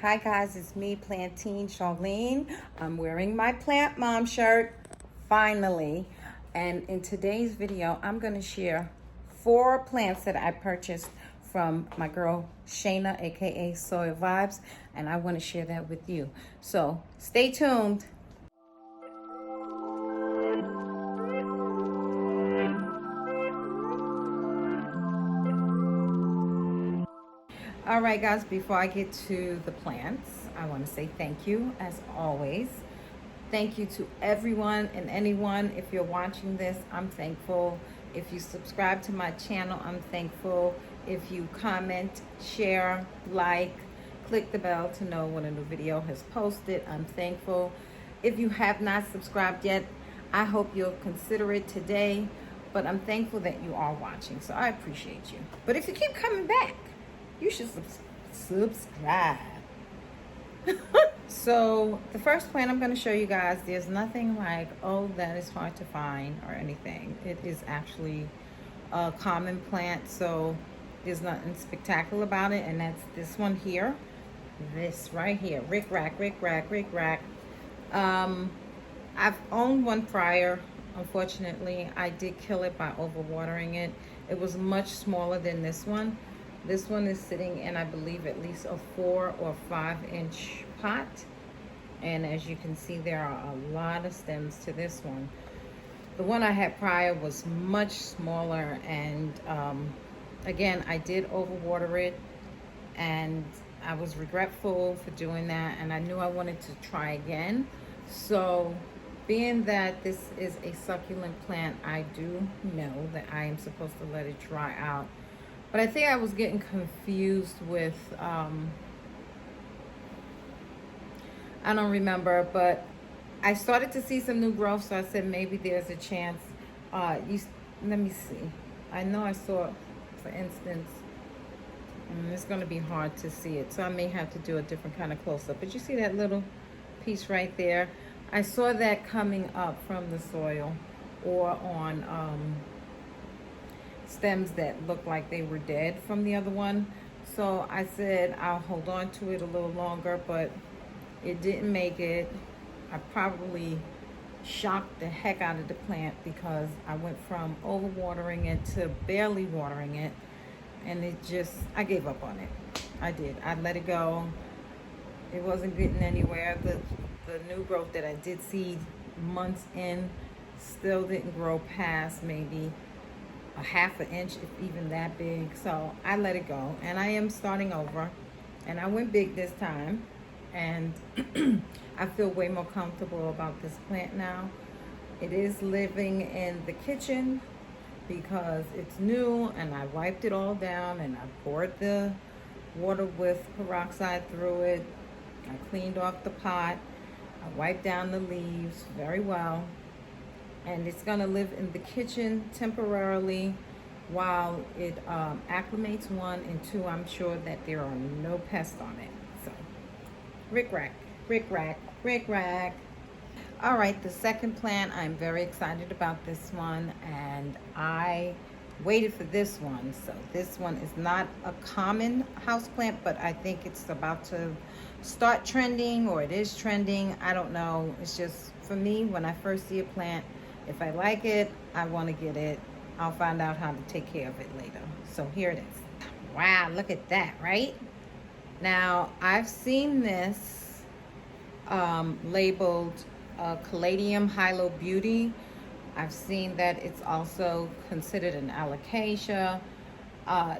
Hi guys, it's me, Plantine Charlene. I'm wearing my Plant Mom shirt, finally. And in today's video, I'm gonna share 4 plants that I purchased from my girl Shayna, aka Soil Vibes, and I wanna share that with you. So stay tuned. All right, guys, before I get to the plants, I want to say thank you, as always. Thank you to everyone and anyone. If you're watching this, I'm thankful. If you subscribe to my channel, I'm thankful. If you comment, share, like, click the bell to know when a new video has posted, I'm thankful. If you have not subscribed yet, I hope you'll consider it today. But I'm thankful that you are watching, so I appreciate you. But if you keep coming back, you should subscribe. So the first plant I'm going to show you guys, there's nothing like, oh, that is hard to find or anything. It is actually a common plant, so there's nothing spectacular about it. And that's this one here, this right here, Rickrack. I've owned one prior. Unfortunately, I did kill it by overwatering it. It was much smaller than this one. This one is sitting in, I believe, at least a 4 or 5 inch pot. And as you can see, there are a lot of stems to this one. The one I had prior was much smaller, and again, I did overwater it, and I was regretful for doing that, and I knew I wanted to try again. So being that this is a succulent plant, I do know that I am supposed to let it dry out. But I think I was getting confused with, I don't remember, but I started to see some new growth, so I said maybe there's a chance. Let me see. I know I saw, for instance, and it's going to be hard to see it, so I may have to do a different kind of close-up. But you see that little piece right there? I saw that coming up from the soil or on stems that looked like they were dead from the other one. So I said I'll hold on to it a little longer, but it didn't make it. I probably shocked the heck out of the plant because I went from overwatering it to barely watering it, and it just, I gave up on it. I did. I let it go. It wasn't getting anywhere. The new growth that I did see months in still didn't grow past maybe a half an inch, if even that big. So I let it go, and I am starting over, and I went big this time, and I feel way more comfortable about this plant now. It is living in the kitchen because it's new, and I wiped it all down, and I poured the water with peroxide through it. I cleaned off the pot. I wiped down the leaves very well. And it's going to live in the kitchen temporarily while it acclimates, 1, and 2, I'm sure that there are no pests on it. So, Rickrack. All right, the second plant, I'm very excited about this one, and I waited for this one. So this one is not a common house plant, but I think it's about to start trending, or it is trending. I don't know. It's just, for me, when I first see a plant, if I like it, I want to get it. I'll find out how to take care of it later. So here it is. Wow, look at that, right? Now, I've seen this labeled Caladium Hilo Beauty. I've seen that it's also considered an Alocasia.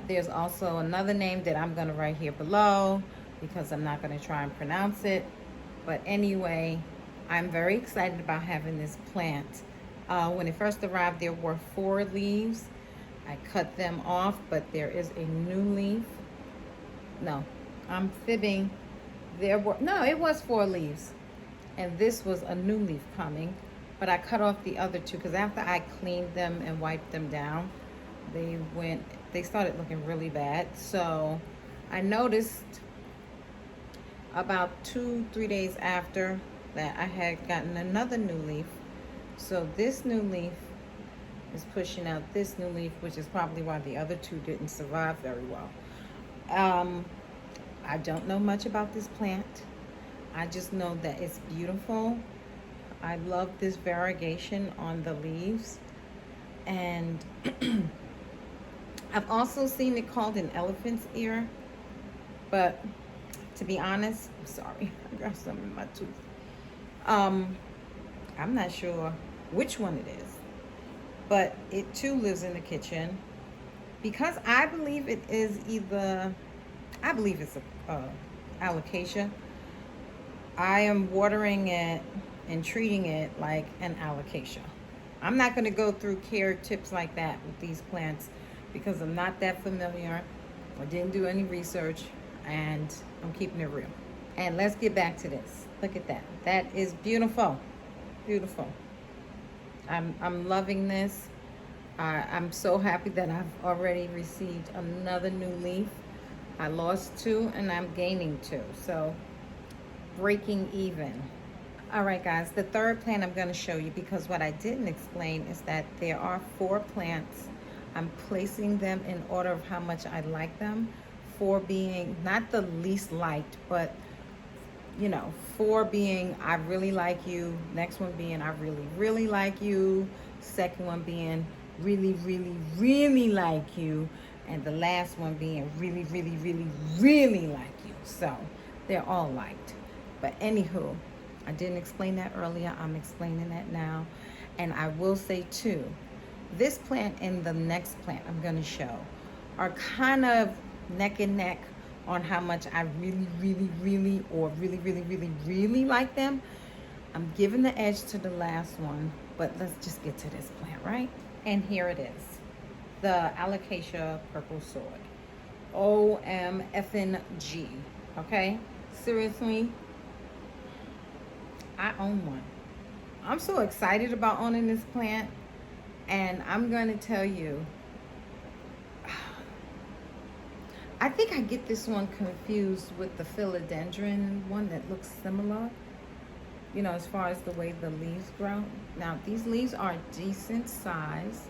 There's also another name that I'm going to write here below because I'm not going to try and pronounce it. But anyway, I'm very excited about having this plant. When it first arrived, there were 4 leaves. I cut them off, but there is a new leaf. No, I'm fibbing. It was 4 leaves, and this was a new leaf coming, but I cut off the other 2 because after I cleaned them and wiped them down, they started looking really bad. So I noticed about 2-3 days after that I had gotten another new leaf. So this new leaf is pushing out this new leaf, which is probably why the other 2 didn't survive very well. I don't know much about this plant. I just know that it's beautiful. I love this variegation on the leaves. And I've also seen it called an elephant's ear. But to be honest, I'm sorry, I got some in my tooth. I'm not sure which one it is. But it too lives in the kitchen. Because I believe it is either, I believe it's a alocasia. I am watering it and treating it like an alocasia. I'm not going to go through care tips like that with these plants because I'm not that familiar. I didn't do any research, and I'm keeping it real. And let's get back to this. Look at that. That is beautiful. Beautiful. I'm loving this. I'm so happy that I've already received another new leaf. I lost 2 and I'm gaining 2. So breaking even. All right, guys, the third plant I'm going to show you, because what I didn't explain is that there are 4 plants. I'm placing them in order of how much I like them. 4 being not the least liked, but you know, 4 being I really like you. Next one being I really, really like you. Second one being really, really, really like you. And the last one being really, really, really, really like you. So they're all liked. But anywho, I didn't explain that earlier. I'm explaining that now. And I will say too, this plant and the next plant I'm going to show are kind of neck and neck on how much I really, really, really, or really, really, really, really like them. I'm giving the edge to the last one, but let's just get to this plant, right? And here it is, the Alocasia Purple Sword. OMFNG, okay? Seriously, I own one. I'm so excited about owning this plant, and I'm going to tell you, I think I get this one confused with the philodendron one that looks similar, you know, as far as the way the leaves grow. Now, these leaves are decent size,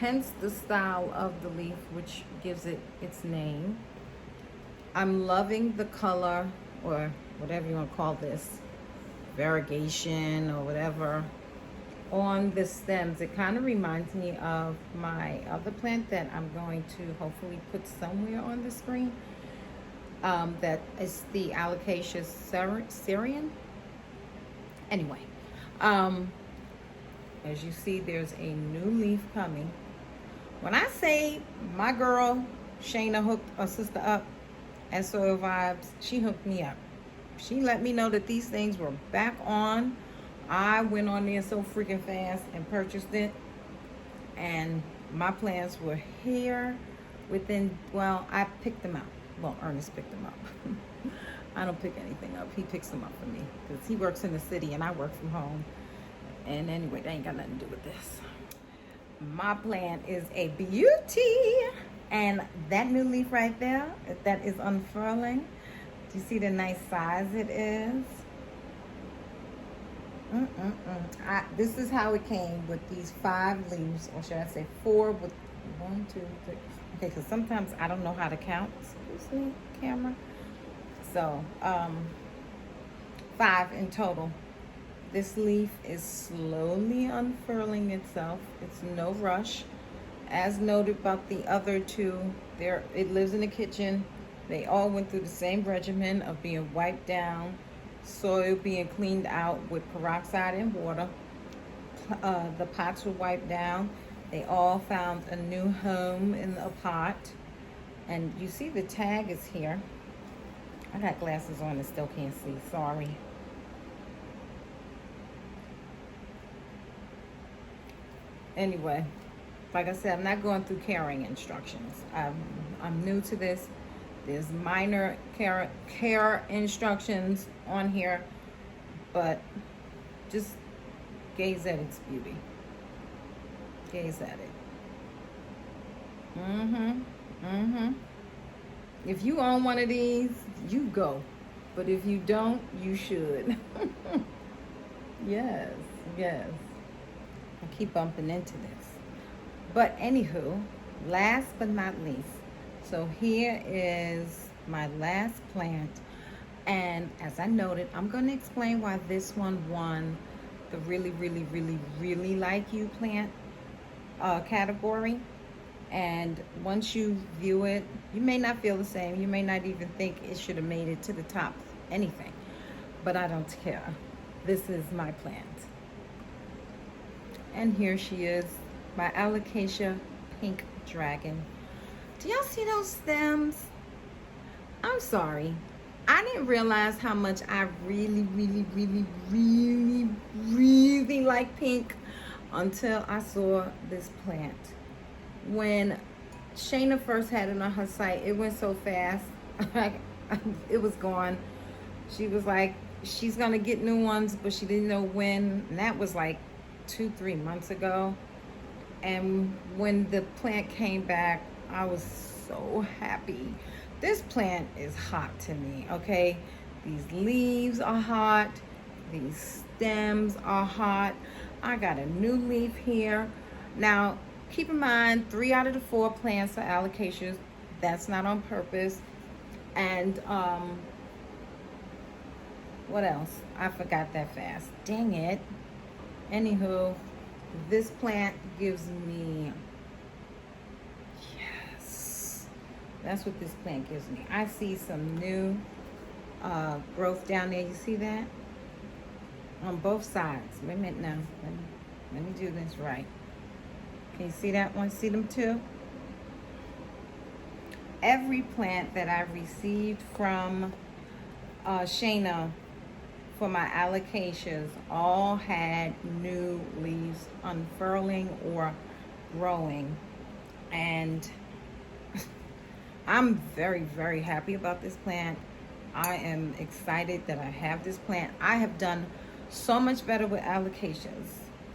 hence the style of the leaf, which gives it its name. I'm loving the color, or whatever you want to call this, variegation or whatever, on the stems. It kind of reminds me of my other plant that I'm going to hopefully put somewhere on the screen. That is the Alocasia Syrian. Anyway, as you see, there's a new leaf coming. When I say my girl Shayna hooked her sister up at Soil Vibes, she hooked me up. She let me know that these things were back on. I went on there so freaking fast and purchased it, and my plants were here within, well, I picked them out. Well, Ernest picked them up. I don't pick anything up. He picks them up for me because he works in the city and I work from home. And anyway, that ain't got nothing to do with this. My plant is a beauty. And that new leaf right there, that is unfurling. Do you see the nice size it is? This is how it came with these 5 leaves, or should I say 4 with 1, 2, 3. Okay, because sometimes I don't know how to count. Excuse me, camera. So, 5 in total. This leaf is slowly unfurling itself. It's no rush. As noted about the other 2, it lives in the kitchen. They all went through the same regimen of being wiped down, soil being cleaned out with peroxide and water. The pots were wiped down. They all found a new home in a pot. And you see the tag is here. I got glasses on and still can't see, sorry. Anyway, like I said, I'm not going through carrying instructions. I'm new to this. There's minor care instructions on here, but just gaze at its beauty. Gaze at it. If you own one of these, you go. But if you don't, you should. Yes, yes. I keep bumping into this. But anywho, last but not least, so here is my last plant. And as I noted, I'm going to explain why this one won the really, really, really, really like you plant category. And once you view it, you may not feel the same. You may not even think it should have made it to the top, anything. But I don't care. This is my plant. And here she is, my Alocasia pink dragon. Do y'all see those stems? I'm sorry. I didn't realize how much I really, really, really, really, really like pink until I saw this plant. When Shayna first had it on her site, it went so fast. It was gone. She was like, she's gonna get new ones, but she didn't know when. And that was like 2-3 months ago. And when the plant came back, I was so happy. This plant is hot to me, okay? These leaves are hot. These stems are hot. I got a new leaf here. Now, keep in mind, 3 out of the 4 plants are alocasias. That's not on purpose. And what else? I forgot that fast. Dang it. Anywho, this plant gives me, yes, that's what this plant gives me. I see some new growth down there. You see that? On both sides. Wait a minute now. Let me do this right. Can you see that one? See them too? Every plant that I've received from Shayna for my alocasias all had new leaves unfurling or growing. And I'm very, very happy about this plant. I am excited that I have this plant. I have done so much better with alocasias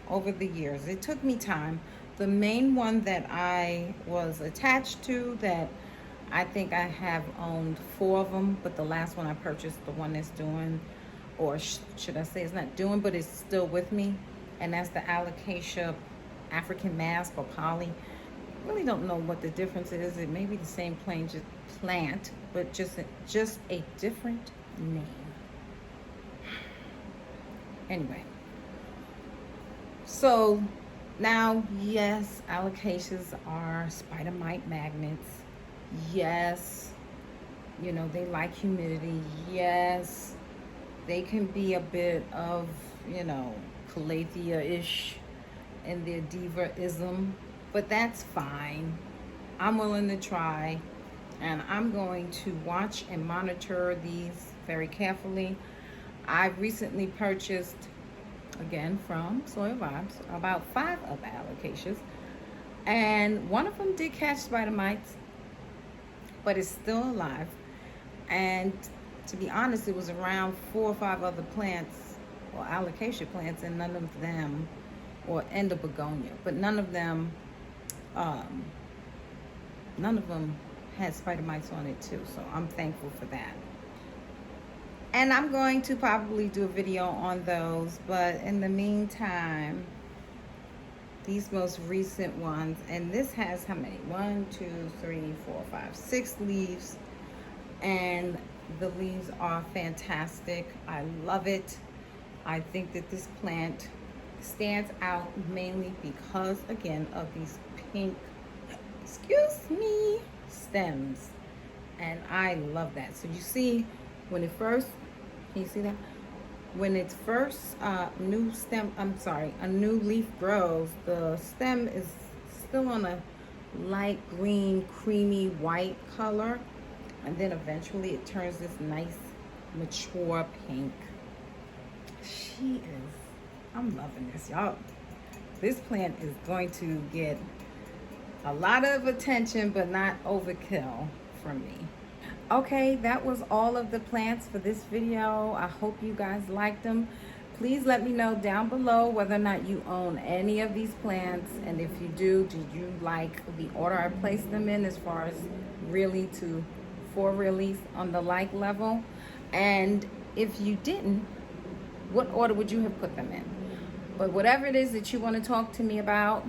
over the years. It took me time. The main one that I was attached to, that I think I have owned 4 of them, but the last one I purchased, the one that's doing, or should I say it's not doing, but it's still with me, and that's the Alocasia African mask or poly. Really don't know what the difference is. It may be the same plant, but just a different name. Anyway, so now, yes, alocasias are spider mite magnets. Yes, you know, they like humidity. Yes, they can be a bit of, you know, Caladium-ish in their diva-ism, but that's fine. I'm willing to try, and I'm going to watch and monitor these very carefully. I've recently purchased, again from Soil Vibes, about 5 of the alocasias, and one of them did catch spider mites, but it's still alive. And to be honest, it was around 4 or 5 other plants, or alocasia plants, and none of them, or endobegonia, but none of them had spider mites on it too, so I'm thankful for that. And I'm going to probably do a video on those, but in the meantime, these most recent ones, and this has how many? 1, 2, 3, 4, 5, 6 leaves, and the leaves are fantastic. I love it. I think that this plant stands out mainly because, again, of these pink, excuse me, stems, and I love that. So you see, when it first, can you see that? When it's first a new leaf grows, the stem is still on a light green, creamy white color, and then eventually it turns this nice, mature pink. I'm loving this, y'all. This plant is going to get a lot of attention, but not overkill from me. Okay, that was all of the plants for this video. I hope you guys liked them. Please let me know down below whether or not you own any of these plants, and if you do, did you like the order I placed them in, as far as really to for release on the like level? And if you didn't, what order would you have put them in? But whatever it is that you want to talk to me about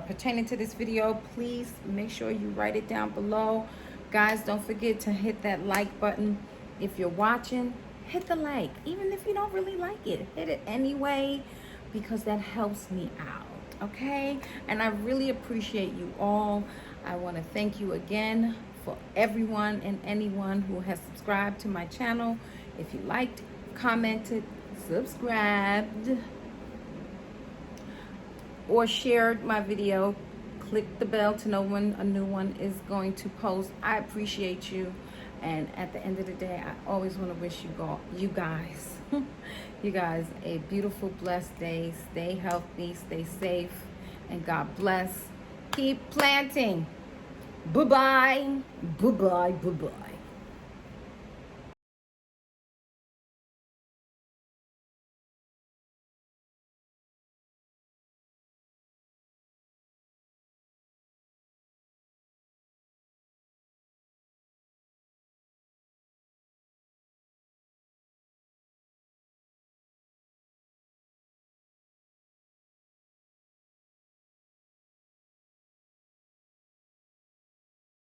pertaining to this video, please make sure you write it down below. Guys, don't forget to hit that like button. If you're watching, hit the like. Even if you don't really like it, hit it anyway, because that helps me out, okay? And I really appreciate you all. I want to thank you again for everyone and anyone who has subscribed to my channel. If you liked, commented, subscribed, or shared my video, click the bell to know when a new one is going to post. I appreciate you. And at the end of the day, I always want to wish you guys you guys a beautiful, blessed day. Stay healthy, stay safe, and God bless. Keep planting. Bye-bye. Bye-bye. Bye-bye.